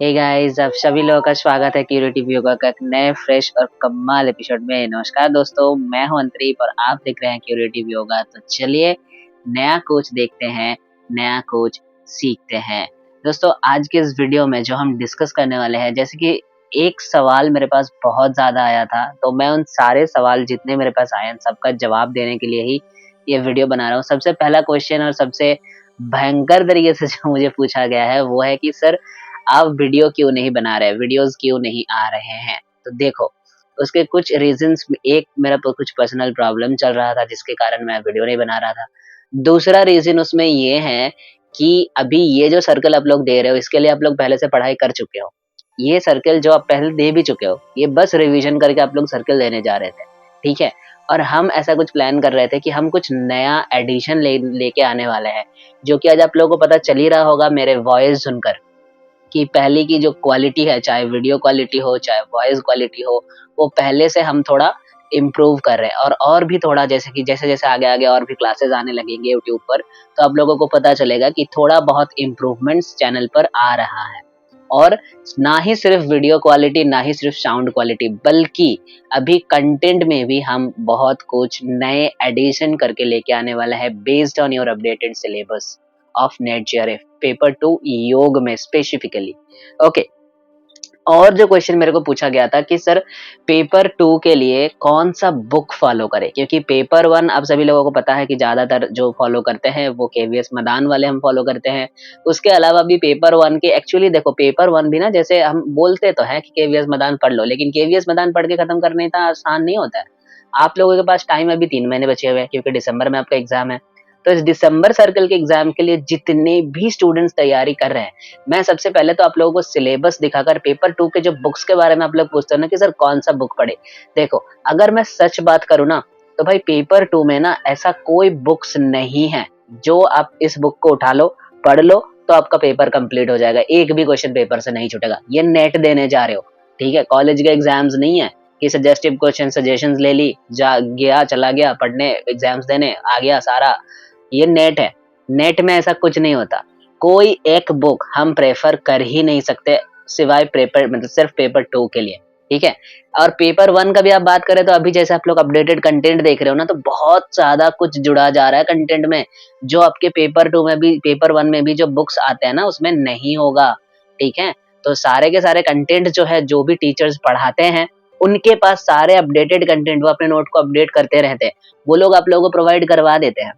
Hey guys, आप सभी लोगों का स्वागत है क्यूरेटिव योगा का एक नए फ्रेश और कमाल एपिसोड में। नमस्कार दोस्तों, मैं हूं अंतरीप और आप देख रहे हैं क्यूरेटिव योगा। तो चलिए नया कोच देखते हैं, नया कोच सीखते हैं। दोस्तों आज के इस वीडियो में जो हम डिस्कस करने वाले हैं, जैसे कि एक सवाल मेरे पास बहुत ज्यादा आया था, तो मैं उन सारे सवाल जितने मेरे पास आए हैं सबका जवाब देने के लिए ही ये वीडियो बना रहा हूँ। सबसे पहला क्वेश्चन और सबसे भयंकर तरीके से जो मुझे पूछा गया है वो है कि सर आप वीडियो क्यों नहीं बना रहे, वीडियोस क्यों नहीं आ रहे हैं। तो देखो उसके कुछ रीजंस, एक मेरा कुछ पर्सनल प्रॉब्लम चल रहा था जिसके कारण मैं वीडियो नहीं बना रहा था। दूसरा रीजन उसमें ये है कि अभी ये जो सर्कल आप लोग दे रहे हो इसके लिए आप लोग पहले से पढ़ाई कर चुके हो। ये सर्कल जो आप पहले दे भी चुके हो, ये बस रिवीजन करके आप लोग सर्कल देने जा रहे थे, ठीक है। और हम ऐसा कुछ प्लान कर रहे थे कि हम कुछ नया एडिशन लेके आने वाले हैं, जो कि आज आप लोगों को पता चल ही रहा होगा मेरे वॉइस सुनकर कि पहले की जो क्वालिटी है, चाहे वीडियो क्वालिटी हो चाहे वॉइस क्वालिटी हो, वो पहले से हम थोड़ा इम्प्रूव कर रहे हैं। और भी थोड़ा जैसे कि जैसे जैसे आगे आगे और भी क्लासेस आने लगेंगे यूट्यूब पर, तो आप लोगों को पता चलेगा कि थोड़ा बहुत इम्प्रूवमेंट्स चैनल पर आ रहा है। और ना ही सिर्फ वीडियो क्वालिटी, ना ही सिर्फ साउंड क्वालिटी, बल्कि अभी कंटेंट में भी हम बहुत कुछ नए एडिशन करके लेके आने वाला है based on your updated syllabus of net JRF paper 2 योग में स्पेसिफिकली। ओके, और जो क्वेश्चन मेरे को पूछा गया था कि सर पेपर 2 के लिए कौन सा बुक फॉलो करें, क्योंकि पेपर 1 आप सभी लोगों को पता है कि ज्यादातर जो फॉलो करते हैं वो केवीएस मदान वाले हम फॉलो करते हैं। उसके अलावा भी पेपर 1 के एक्चुअली देखो, पेपर 1 भी ना, जैसे हम बोलते तो हैं कि केवीएस मदान पढ़ लो, लेकिन केवीएस मदान पढ़ के खत्म करना इतना आसान नहीं होता है। आप लोगों के पास टाइम अभी 3 महीने बचे हुए हैं, क्योंकि दिसंबर में आपका एग्जाम है। तो इस दिसंबर सर्कल के एग्जाम के लिए जितने भी स्टूडेंट्स तैयारी कर रहे हैं, मैं सबसे पहले तो आप लोगों को सिलेबस दिखाकर पेपर 2 के जो बुक्स के बारे में आप लोग पूछते हो ना कि सर कौन सा बुक पढ़े, देखो अगर मैं सच बात करूँ ना, तो भाई पेपर 2 में ना ऐसा कोई बुक्स नहीं है। जो आप इस बुक को उठा लो, पढ़ लो, तो आपका पेपर कंप्लीट हो जाएगा, एक भी क्वेश्चन पेपर से नहीं छूटेगा। ये नेट देने जा रहे हो, ठीक है, कॉलेज के एग्जाम्स नहीं है कि सजेस्टिव क्वेश्चन सजेशंस ले ली, जा गया चला गया पढ़ने, एग्जाम्स देने आ गया सारा। ये नेट है, नेट में ऐसा कुछ नहीं होता। कोई एक बुक हम प्रेफर कर ही नहीं सकते सिवाय पेपर, मतलब सिर्फ पेपर 2 के लिए, ठीक है। और पेपर 1 का भी आप बात करें तो अभी जैसे आप लोग अपडेटेड कंटेंट देख रहे हो ना, तो बहुत ज्यादा कुछ जुड़ा जा रहा है कंटेंट में, जो आपके पेपर 2 में भी, पेपर 1 में भी जो बुक्स आते हैं ना उसमें नहीं होगा, ठीक है। तो सारे के सारे कंटेंट जो है, जो भी टीचर्स पढ़ाते हैं उनके पास सारे अपडेटेड कंटेंट, वो अपने नोट को अपडेट करते रहते हैं, वो लोग आप लोगों को प्रोवाइड करवा देते हैं,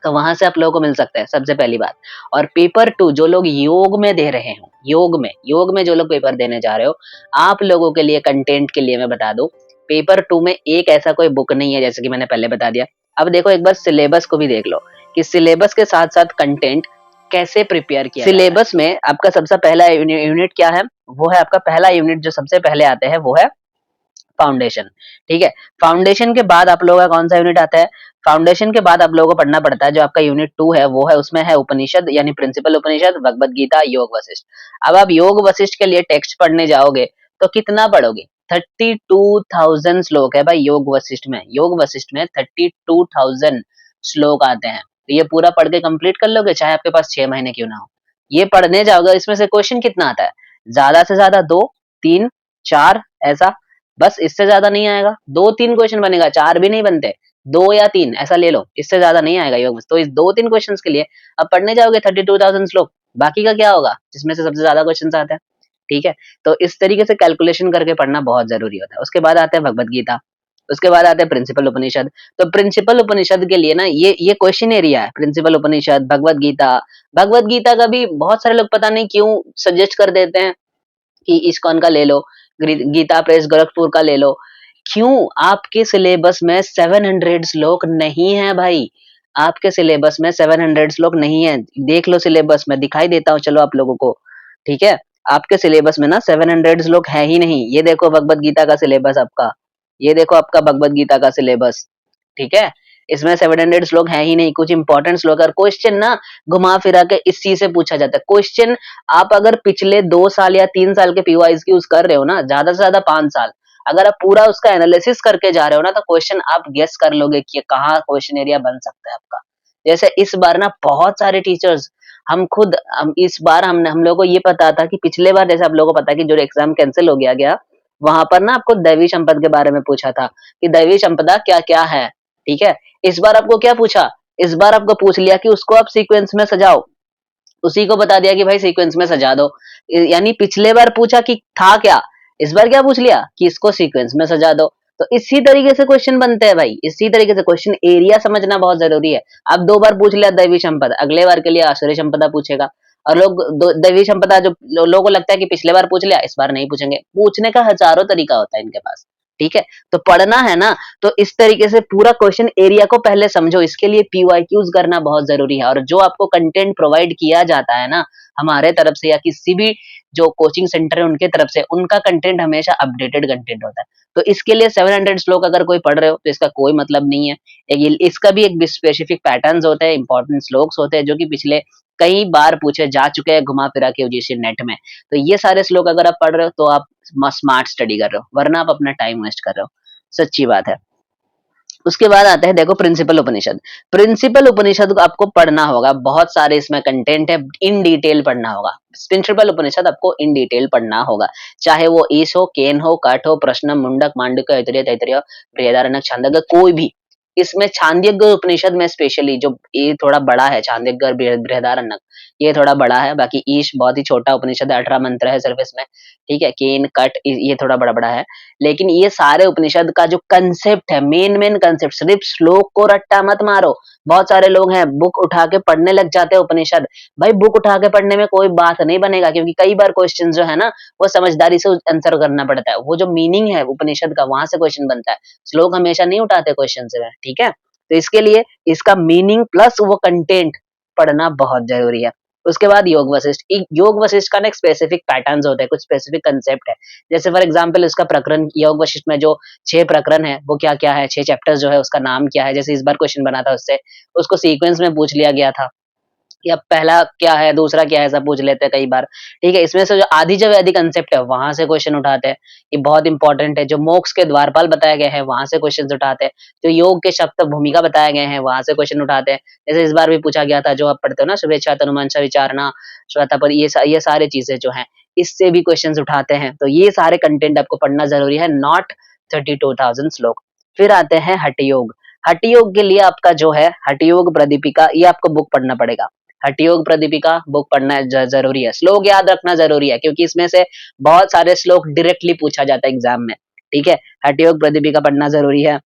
तो वहां से आप लोगों को मिल सकता है, सबसे पहली बात। और पेपर 2 जो लोग योग में दे रहे हो, योग में जो लोग पेपर देने जा रहे हो, आप लोगों के लिए कंटेंट के लिए मैं बता दूं, पेपर 2 में एक ऐसा कोई बुक नहीं है, जैसे कि मैंने पहले बता दिया। अब देखो एक बार सिलेबस को भी देख लो कि सिलेबस के साथ साथ कंटेंट कैसे प्रिपेयर किया जाता है। सिलेबस में आपका सबसे पहला यूनिट क्या है, वो है आपका पहला यूनिट जो सबसे पहले आते हैं वो है फाउंडेशन, ठीक है। फाउंडेशन के बाद आप लोगों का कौन सा यूनिट आता है, फाउंडेशन के बाद आप लोगों को पढ़ना पड़ता है जो आपका यूनिट 2 है, वो है, उसमें है उपनिषद यानी प्रिंसिपल उपनिषद, भगवत गीता, योग वशिष्ठ। अब आप योग वशिष्ठ के लिए टेक्स्ट पढ़ने जाओगे तो कितना पढ़ोगे, 32,000 श्लोक है भाई योग वशिष्ठ में। योग वशिष्ठ में 32,000 श्लोक आते हैं, तो ये पूरा पढ़ के कंप्लीट कर लोगे, चाहे आपके पास 6 महीने क्यों ना हो। ये पढ़ने जाओगे, इसमें से क्वेश्चन कितना आता है, ज्यादा से ज्यादा 2, 3, 4 ऐसा, बस इससे ज्यादा नहीं आएगा। 2-3 क्वेश्चन बनेगा, 4 भी नहीं बनते, 2 या 3 ऐसा ले लो, इससे ज्यादा नहीं आएगा योग में। तो इस 2-3 क्वेश्चंस के लिए अब पढ़ने जाओगे 32,000 श्लोक, बाकी का क्या होगा जिसमें से सबसे ज्यादा क्वेश्चंस आते हैं, ठीक है। तो इस तरीके से कैलकुलेशन करके पढ़ना बहुत जरूरी होता है। उसके बाद आते हैं भगवत गीता, उसके बाद आते हैं प्रिंसिपल उपनिषद। तो प्रिंसिपल उपनिषद के लिए ना ये क्वेश्चन एरिया है, प्रिंसिपल उपनिषद, भगवत गीता। भगवत गीता का भी बहुत सारे लोग पता नहीं क्यों सजेस्ट कर देते हैं कि इस्कॉन का ले लो, गीता प्रेस गोरखपुर का ले लो। क्यों, आपके सिलेबस में 700 श्लोक नहीं है भाई, आपके सिलेबस में 700 श्लोक नहीं है। देख लो सिलेबस में, दिखाई देता हूँ चलो आप लोगों को, ठीक है। आपके सिलेबस में ना 700 श्लोक है ही नहीं। ये देखो भगवत गीता का सिलेबस आपका, ये देखो आपका भगवत गीता का सिलेबस, ठीक है। इसमें 700 श्लोक है ही नहीं, कुछ इंपॉर्टेंट श्लोक। और क्वेश्चन ना घुमा फिरा के इसी से पूछा जाता है क्वेश्चन। आप अगर पिछले 2 साल या 3 साल के पीवाईज की यूज कर रहे हो ना, ज्यादा से ज्यादा 5 साल, अगर आप पूरा उसका एनालिसिस करके जा रहे हो ना, तो क्वेश्चन आप गेस कर लोगे कि कहाँ क्वेश्चन एरिया बन सकता है आपका। जैसे इस बार ना बहुत सारे टीचर्स हम इस बार हम लोगों को ये पता था कि पिछले बार जैसे आप लोगों को पता है कि जो एग्जाम कैंसिल हो गया वहां पर ना आपको दैवी संपदा के बारे में पूछा था कि दैवी संपदा क्या क्या है। ठीक है, इस बार आपको क्या पूछा, इस बार आपको पूछ लिया कि उसको आप सीक्वेंस में सजाओ, उसी को बता दिया कि भाई सीक्वेंस में सजा दो। यानी पिछले बार पूछा कि था क्या, इस बार क्या पूछ लिया कि इसको सीक्वेंस में सजा दो। तो इसी तरीके से क्वेश्चन बनते हैं भाई, इसी तरीके से क्वेश्चन एरिया समझना बहुत जरूरी है। अब 2 बार पूछ लिया दैवी संपदा, अगले बार के लिए आसुरी संपदा पूछेगा। और लोग दैवी संपदा जो लोगों को लगता है कि पिछले बार पूछ लिया इस बार नहीं पूछेंगे, पूछने का हजारों तरीका होता है इनके पास। ठीक है, तो पढ़ना है ना, तो इस तरीके से पूरा क्वेश्चन एरिया को पहले समझो, इसके लिए पीवाईक्यूज करना बहुत जरूरी है। और जो आपको कंटेंट प्रोवाइड किया जाता है ना हमारे तरफ से या किसी भी जो कोचिंग सेंटर है उनके तरफ से, उनका कंटेंट हमेशा अपडेटेड कंटेंट होता है। तो इसके लिए 700 श्लोक अगर कोई पढ़ रहे हो तो इसका कोई मतलब नहीं है। इसका भी एक स्पेसिफिक पैटर्न्स होते हैं, इंपॉर्टेंट श्लोक्स होते हैं जो कि पिछले कई बार पूछे जा चुके हैं घुमा फिरा के यूजीसी नेट में। तो ये सारे श्लोक अगर आप पढ़ रहे हो तो आप स्मार्ट स्टडी कर रहे हो, वरना आप अपना टाइम वेस्ट कर रहे हो, सच्ची बात है। उसके बाद आता है देखो प्रिंसिपल उपनिषद। प्रिंसिपल उपनिषद को आपको पढ़ना होगा, बहुत सारे इसमें कंटेंट है, इन डिटेल पढ़ना होगा। प्रिंसिपल उपनिषद आपको इन डिटेल पढ़ना होगा, चाहे वो ईश हो, केन हो, कठ हो, प्रश्न, मुंडक, मांडुक्य, ऐतरेय, तैत्तिरीय, बृहदारण्यक, छांदोग्य, कोई भी। इसमें छांदोग्य उपनिषद में स्पेशली जो ये थोड़ा बड़ा है, छांदोग्य और बृहदारण्यक ये थोड़ा बड़ा है, बाकी ईश बहुत ही छोटा उपनिषद है, 18 मंत्र है सिर्फ इसमें। ठीक है, केन, कठ ये थोड़ा बड़ा बड़ा है। लेकिन ये सारे उपनिषद का जो कंसेप्ट है, मेन कंसेप्ट, सिर्फ श्लोक को रट्टा मत मारो। बहुत सारे लोग हैं बुक उठा के पढ़ने लग जाते हैं उपनिषद। भाई बुक उठा के पढ़ने में कोई बात नहीं बनेगा, क्योंकि कई बार क्वेश्चन जो है ना वो समझदारी से आंसर करना पड़ता है, वो जो मीनिंग है उपनिषद का वहां से क्वेश्चन बनता है। श्लोक हमेशा नहीं उठाते क्वेश्चन से, ठीक है। तो इसके लिए इसका मीनिंग प्लस वो कंटेंट पढ़ना बहुत जरूरी है। उसके बाद योग वशिष्ठ, योग वशिष्ठ का ना एक स्पेसिफिक पैटर्न्स होते हैं, कुछ स्पेसिफिक कंसेप्ट है। जैसे फॉर एग्जांपल इसका प्रकरण, योग वशिष्ठ में जो 6 प्रकरण है वो क्या क्या है, 6 चैप्टर्स जो है उसका नाम क्या है। जैसे इस बार क्वेश्चन बना था उससे, उसको सीक्वेंस में पूछ लिया गया था या पहला क्या है दूसरा क्या है, ऐसा पूछ लेते हैं कई बार। ठीक है, इसमें से जो आदि जो वैदिक कंसेप्ट है वहां से क्वेश्चन उठाते हैं, ये बहुत इंपॉर्टेंट है। जो मोक्ष के द्वारपाल बताए गए हैं वहां से क्वेश्चन उठाते हैं, जो योग के शब्द भूमिका बताए गए हैं वहां से क्वेश्चन उठाते हैं। जैसे इस बार भी पूछा गया था, जो आप पढ़ते हो ना, शुभेच्छा, तनुमंशा, विचारणा, श्वेतापर, ये सारी चीजें जो है इससे भी क्वेश्चन उठाते हैं। तो ये सारे कंटेंट आपको पढ़ना जरूरी है, नॉट 32,000 श्लोक। फिर आते हैं हठ योग। हठ योग के लिए आपका जो है हठ योग प्रदीपिका, ये आपको बुक पढ़ना पड़ेगा। हठ योग प्रदीपिका बुक पढ़ना जरूरी है। श्लोक याद रखना जरूरी है, क्योंकि इसमें से बहुत सारे श्लोक डायरेक्टली पूछा जाता है एग्जाम में। ठीक है, हठ योग प्रदीपिका पढ़ना जरूरी है।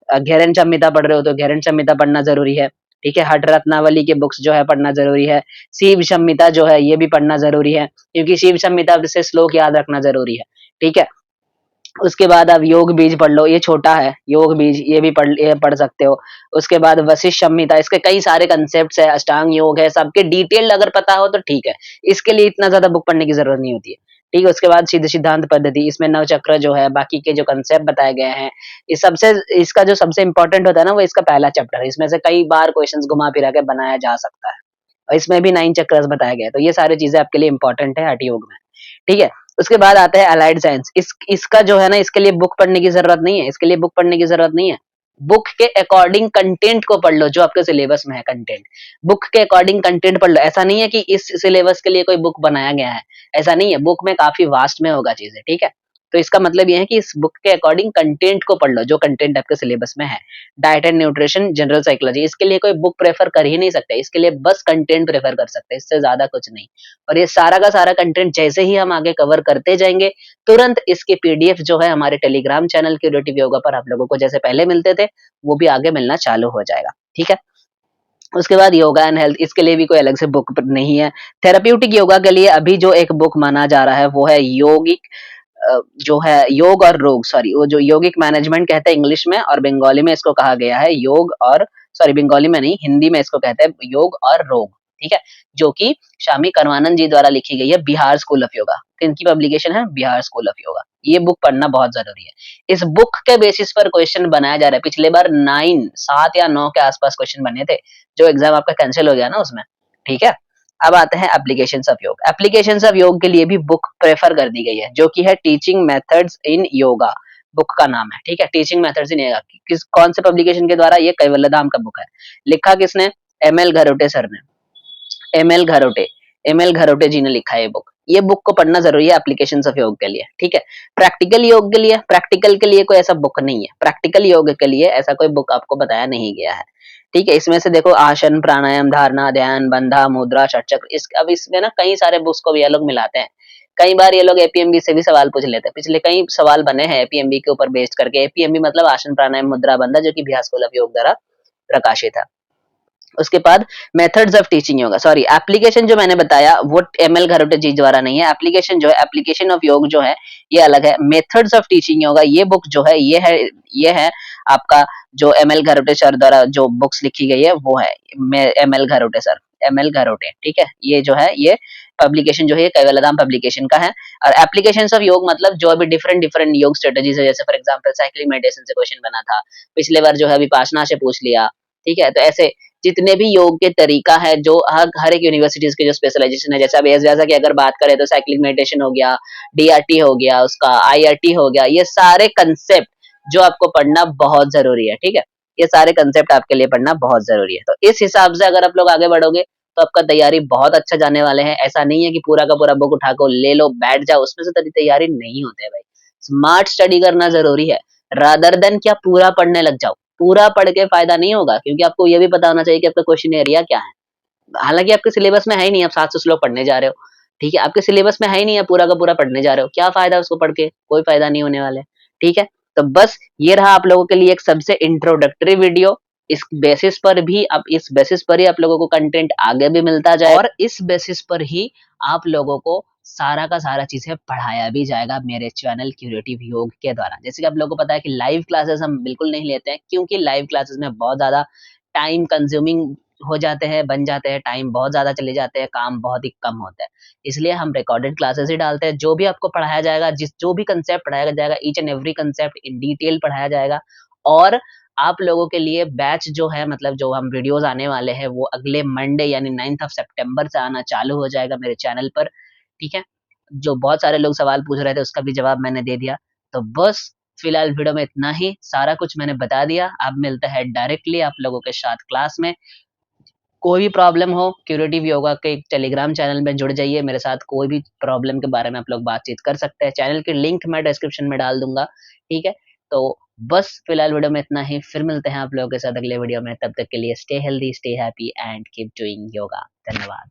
घेरन संहिता पढ़ रहे हो तो घेरन संहिता पढ़ना जरूरी है। ठीक है, हठ रत्नावली के बुक्स जो है पढ़ना जरूरी है। शिव संहिता जो है ये भी पढ़ना जरूरी है, क्योंकि शिव संहिता से श्लोक याद रखना जरूरी है। ठीक है, उसके बाद आप योग बीज पढ़ लो, ये छोटा है योग बीज, ये पढ़ सकते हो। उसके बाद वशिष्ठ संहिता, इसके कई सारे कंसेप्ट्स है, अष्टांग योग है, सबके डिटेल अगर पता हो तो ठीक है, इसके लिए इतना ज्यादा बुक पढ़ने की जरूरत नहीं होती है। ठीक है, उसके बाद सिद्ध सिद्धांत पद्धति, इसमें नवचक्र जो है बाकी के जो कंसेप्ट बताए गए हैं, इस सबसे इसका जो सबसे इंपॉर्टेंट होता है ना वो इसका पहला चैप्टर है। इसमें से कई बार क्वेश्चन घुमा फिरा के बनाया जा सकता है, और इसमें भी 9 चक्र बताए गए, तो ये सारी चीजें आपके लिए इंपॉर्टेंट है हठ योग में। ठीक है, उसके बाद आता है अलाइड साइंस। इसका जो है ना इसके लिए बुक पढ़ने की जरूरत नहीं है, इसके लिए बुक पढ़ने की जरूरत नहीं है। बुक के अकॉर्डिंग कंटेंट को पढ़ लो, जो आपके सिलेबस में है कंटेंट, बुक के अकॉर्डिंग कंटेंट पढ़ लो। ऐसा नहीं है कि इस सिलेबस के लिए कोई बुक बनाया गया है, ऐसा नहीं है, बुक में काफी वास्ट में होगा चीजें। ठीक है, तो इसका मतलब ये है कि इस बुक के अकॉर्डिंग कंटेंट को पढ़ लो, जो कंटेंट आपके सिलेबस में है। Diet and nutrition, general psychology, इसके लिए कोई बुक प्रेफर कर ही नहीं सकते, इसके लिए बस कंटेंट प्रेफर कर सकते हैं, इससे ज्यादा कुछ नहीं। और ये सारा का सारा कंटेंट जैसे ही हम आगे कवर करते जाएंगे, तुरंत इसके पीडीएफ जो है हमारे टेलीग्राम चैनल क्यूरेटिव योगा पर आप लोगों को जैसे पहले मिलते थे वो भी आगे मिलना चालू हो जाएगा। ठीक है, उसके बाद योगा एंड हेल्थ, इसके लिए भी कोई अलग से बुक नहीं है। थेराप्यूटिक योगा के लिए अभी जो एक बुक माना जा रहा है वो है योगिक, जो है योग और रोग, सॉरी वो जो योगिक मैनेजमेंट कहते हैं इंग्लिश में, और बंगाली में इसको कहा गया है योग और, सॉरी बंगाली में नहीं, हिंदी में इसको कहते हैं योग और रोग। ठीक है, जो कि स्वामी करवानंद जी द्वारा लिखी गई है, बिहार स्कूल ऑफ योगा, इनकी पब्लिकेशन है बिहार स्कूल ऑफ योगा। ये बुक पढ़ना बहुत जरूरी है। इस बुक के बेसिस पर क्वेश्चन बनाया जा रहा है। पिछले बार 7 या 9 के आसपास क्वेश्चन बने थे, जो एग्जाम आपका कैंसिल हो गया ना उसमें। ठीक है, अब आते हैं एप्लीकेशंस ऑफ योग। एप्लीकेशंस ऑफ योग के लिए भी बुक प्रेफर कर दी गई है, जो कि है teaching methods in yoga, book का नाम है। ठीक है, टीचिंग मेथड्स इन योगा, किस कौन से पब्लिकेशन के द्वारा, ये कैवल्यधाम का बुक है। लिखा किसने, एम एल घरोटे सर ने। एम एल घरोटे, एम एल घरोटे जी ने लिखा है ये बुक। ये बुक को पढ़ना जरूरी है एप्लीकेशन ऑफ योग के लिए, ठीक है। प्रैक्टिकल योग के लिए, प्रैक्टिकल के लिए कोई ऐसा बुक नहीं है, प्रैक्टिकल योग के लिए ऐसा कोई बुक आपको बताया नहीं गया है, ठीक है। इसमें से देखो आसन, प्राणायाम, धारणा, ध्यान, बंधा, मुद्रा, षटचक्र, इस अब इसमें ना कई सारे बुक्स को भी ये लोग मिलाते हैं। कई बार ये लोग एपीएमबी से भी सवाल पूछ लेते हैं। पिछले कई सवाल बने हैं एपीएमबी के ऊपर बेस्ड करके। एपीएमबी मतलब आसन, प्राणायाम, मुद्रा, बंधा, जो कि बिहार स्कूल ऑफ योग द्वारा प्रकाशित है। उसके बाद methods of teaching yoga, sorry application जो मैंने बताया वो एमएल घरोटे जी द्वारा नहीं है। एप्लीकेशन जो है, एप्लीकेशन ऑफ योग जो है ये अलग है। मेथड्स ऑफ टीचिंग योगा ये बुक जो है ये है आपका जो एमएल घरोटे सर द्वारा जो बुक्स लिखी गई है वो है एमएल घरोटे सर, एमएल घरोटे, ठीक है। ये जो है ये पब्लिकेशन जो है कैवलधाम पब्लिकेशन का है। और एप्लीकेशंस ऑफ योग मतलब जो अभी डिफरेंट डिफरेंट योग स्ट्रेटजीज है, जैसे फॉर एग्जांपल साइक्लिंग मेडिटेशन से क्वेश्चन बना था पिछले बार, जो है विपासना से पूछ लिया, ठीक है। तो ऐसे जितने भी योग के तरीका है जो हर एक यूनिवर्सिटीज के जो स्पेशलाइजेशन है, जैसे अब जैसा कि अगर बात करें तो साइक्लिंग मेडिटेशन हो गया, डीआरटी हो गया, उसका आईआरटी हो गया, ये सारे कंसेप्ट जो आपको पढ़ना बहुत जरूरी है, ठीक है। ये सारे कंसेप्ट आपके लिए पढ़ना बहुत जरूरी है। तो इस हिसाब से अगर आप लोग आगे बढ़ोगे तो आपका तैयारी बहुत अच्छा जाने वाले हैं। ऐसा नहीं है कि पूरा का पूरा बुक उठा को ले लो बैठ जाओ, उसमें से तेरी तैयारी नहीं होते है भाई। स्मार्ट स्टडी करना जरूरी है, रादर देन क्या पूरा पढ़ने लग जाओ। पूरा पढ़ के फायदा नहीं होगा, क्योंकि आपको ये भी पता होना चाहिए कि आपका क्वेश्चन एरिया क्या है। हालांकि आपके सिलेबस में है ही नहीं, आप 700 श्लोक पढ़ने जा रहे हो, ठीक है। आपके सिलेबस में है ही नहीं, आप पूरा का पूरा पढ़ने जा रहे हो, क्या फायदा उसको पढ़ के, कोई फायदा नहीं होने वाला है, ठीक है। तो बस ये रहा आप लोगों के लिए एक सबसे इंट्रोडक्टरी वीडियो। इस बेसिस पर भी अब इस बेसिस पर ही आप लोगों को कंटेंट आगे भी मिलता जाए, और इस बेसिस पर ही आप लोगों को सारा का सारा चीजें पढ़ाया भी जाएगा मेरे चैनल क्यूरेटिव योग के द्वारा। जैसे कि आप लोगों को पता है कि लाइव क्लासेस हम बिल्कुल नहीं लेते हैं, क्योंकि लाइव क्लासेस में बहुत ज्यादा टाइम कंज्यूमिंग हो जाते हैं, बन जाते हैं, टाइम बहुत ज़्यादा चले जाते हैं, काम बहुत ही कम होता है। इसलिए हम रिकॉर्डेड क्लासेस ही डालते हैं। जो भी आपको पढ़ाया जाएगा, जो भी कंसेप्ट पढ़ाया जाएगा, each and every concept in detail पढ़ाया जाएगा। और आप लोगों के लिए बैच जो है, मतलब जो हम वीडियोज़ आने वाले हैं वो अगले मंडे यानी 9th ऑफ सितंबर से आना चालू हो जाएगा मेरे चैनल पर, ठीक है। जो बहुत सारे लोग सवाल पूछ रहे थे उसका भी जवाब मैंने दे दिया। तो बस फिलहाल वीडियो में इतना ही, सारा कुछ मैंने बता दिया। अब मिलता है डायरेक्टली आप लोगों के साथ क्लास में। कोई भी प्रॉब्लम हो, क्यूरेटिव योगा के टेलीग्राम चैनल में जुड़ जाइए, मेरे साथ कोई भी प्रॉब्लम के बारे में आप लोग बातचीत कर सकते हैं। चैनल की लिंक मैं डिस्क्रिप्शन में डाल दूंगा, ठीक है। तो बस फिलहाल वीडियो में इतना ही, फिर मिलते हैं आप लोगों के साथ अगले वीडियो में। तब तक के लिए stay healthy, stay happy and keep doing yoga. धन्यवाद।